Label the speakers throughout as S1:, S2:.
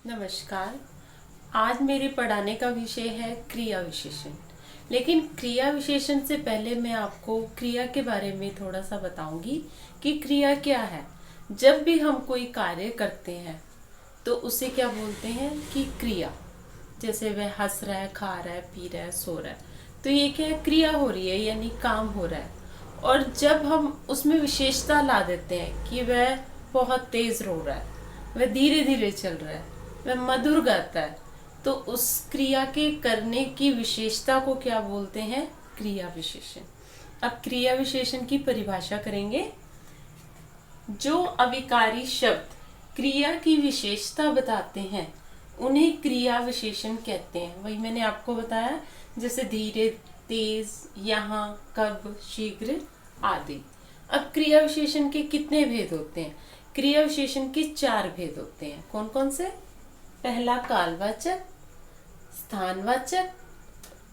S1: नमस्कार। आज मेरे पढ़ाने का विषय है क्रिया विशेषण। लेकिन क्रिया विशेषण से पहले मैं आपको क्रिया के बारे में थोड़ा सा बताऊंगी कि क्रिया क्या है। जब भी हम कोई कार्य करते हैं तो उसे क्या बोलते हैं कि क्रिया। जैसे वह हंस रहा है, खा रहा है, पी रहा है, सो रहा है, तो ये क्या है, क्रिया हो रही है, यानी काम हो रहा है। और जब हम उसमें विशेषता ला देते हैं कि वह बहुत तेज रो रहा है, वह धीरे धीरे चल रहा है, वह मधुर गाता है, तो उस क्रिया के करने की विशेषता को क्या बोलते हैं, क्रिया विशेषण। अब क्रिया विशेषण की परिभाषा करेंगे। जो अविकारी शब्द क्रिया की विशेषता बताते हैं उन्हें क्रिया विशेषण कहते हैं। वही मैंने आपको बताया, जैसे धीरे, तेज, यहाँ, कब, शीघ्र आदि। अब क्रिया विशेषण के कितने भेद होते हैं? क्रिया विशेषण के 4 भेद होते हैं। कौन कौन से? पहला कालवाचक, स्थानवाचक,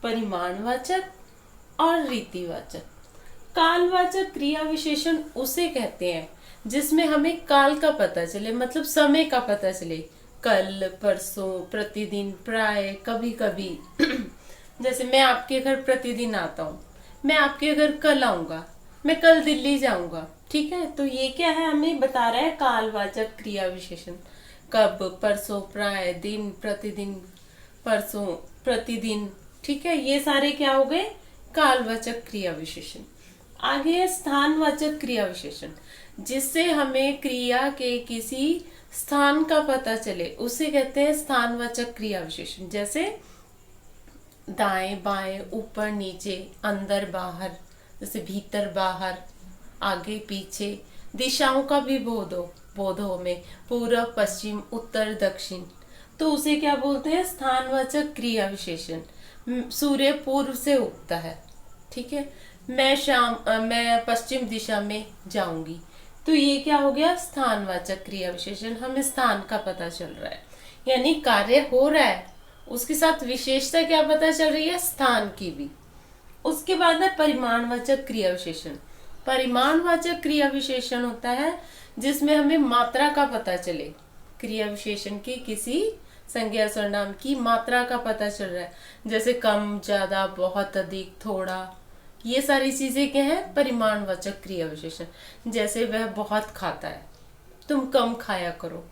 S1: परिमाणवाचक और रीतिवाचक। कालवाचक क्रिया विशेषण उसे कहते हैं जिसमें हमें काल का पता चले, मतलब समय का पता चले। कल, परसों, प्रतिदिन, प्राय, कभी कभी। जैसे मैं आपके घर प्रतिदिन आता हूँ, मैं आपके घर कल आऊंगा, मैं कल दिल्ली जाऊंगा, ठीक है। तो ये क्या है, हमें बता रहा है कालवाचक क्रिया विशेषण। कब, परसों, प्राय, दिन, प्रतिदिन, परसों, प्रतिदिन, ठीक है। ये सारे क्या हो गए, कालवाचक क्रिया विशेषण। आगे है स्थानवाचक क्रिया विशेषण, जिससे हमें क्रिया के किसी स्थान का पता चले, उसे कहते हैं स्थानवाचक क्रिया विशेषण। जैसे दाएं बाएं, ऊपर नीचे, अंदर बाहर, जैसे भीतर बाहर, आगे पीछे। दिशाओं का भी बोधो में पूर्व पश्चिम उत्तर दक्षिण, तो उसे क्या बोलते हैं, स्थानवाचक क्रिया विशेषण। सूर्य पूर्व से उगता है, ठीक है। मैं पश्चिम दिशा में जाऊंगी, तो ये क्या हो गया, स्थानवाचक क्रिया विशेषण। हमें स्थान का पता चल रहा है, यानी कार्य हो रहा है, उसके साथ विशेषता क्या पता चल रही है, स्थान की भी। उसके बाद है परिमाणवाचक क्रिया विशेषण। परिमाणवाचक क्रिया विशेषण होता है जिसमें हमें मात्रा का पता चले। क्रिया विशेषण की किसी संज्ञा सर्वनाम की मात्रा का पता चल रहा है, जैसे कम, ज्यादा, बहुत, अधिक, थोड़ा। ये सारी चीजें क्या है, परिमाणवाचक क्रिया विशेषण। जैसे वह बहुत खाता है, तुम कम खाया करो।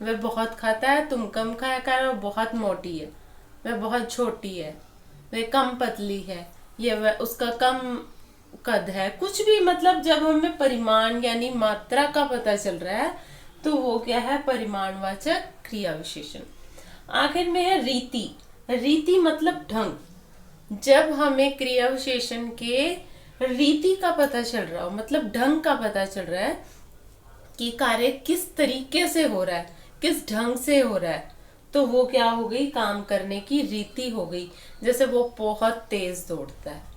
S1: वह बहुत खाता है, तुम कम खाया करो। बहुत मोटी है, वह बहुत छोटी है। वह कम पतली है, ये वह उसका कम कद है। कुछ भी, मतलब जब हमें परिमाण यानी मात्रा का पता चल रहा है तो वो क्या है, परिमाणवाचक क्रिया विशेषण। आखिर में है रीति। रीति मतलब ढंग। जब हमें क्रिया विशेषण के रीति का पता चल रहा हो, मतलब ढंग का पता चल रहा है कि कार्य किस तरीके से हो रहा है, किस ढंग से हो रहा है, तो वो क्या हो गई, काम करने की रीति हो गई। जैसे वो बहुत तेज दौड़ता है,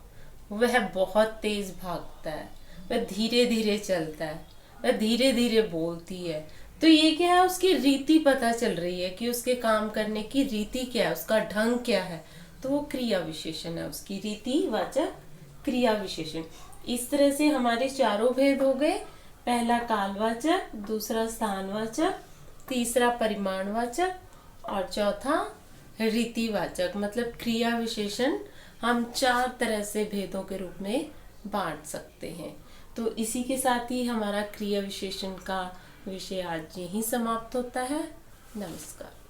S1: वह बहुत तेज भागता है, वह धीरे धीरे चलता है, वह धीरे धीरे बोलती है। तो ये क्या है, उसकी रीति पता चल रही है कि उसके काम करने की रीति क्या है, उसका ढंग क्या है, तो वो क्रिया विशेषण है, उसकी रीतिवाचक क्रिया विशेषण। इस तरह से हमारे 4 भेद हो गए। पहला कालवाचक, दूसरा स्थानवाचक, तीसरा परिमाणवाचक और चौथा रीतिवाचक। मतलब क्रिया विशेषण हम 4 तरह से भेदों के रूप में बांट सकते हैं। तो इसी के साथ ही हमारा क्रिया विशेषण का विषय आज यहीं समाप्त होता है। नमस्कार।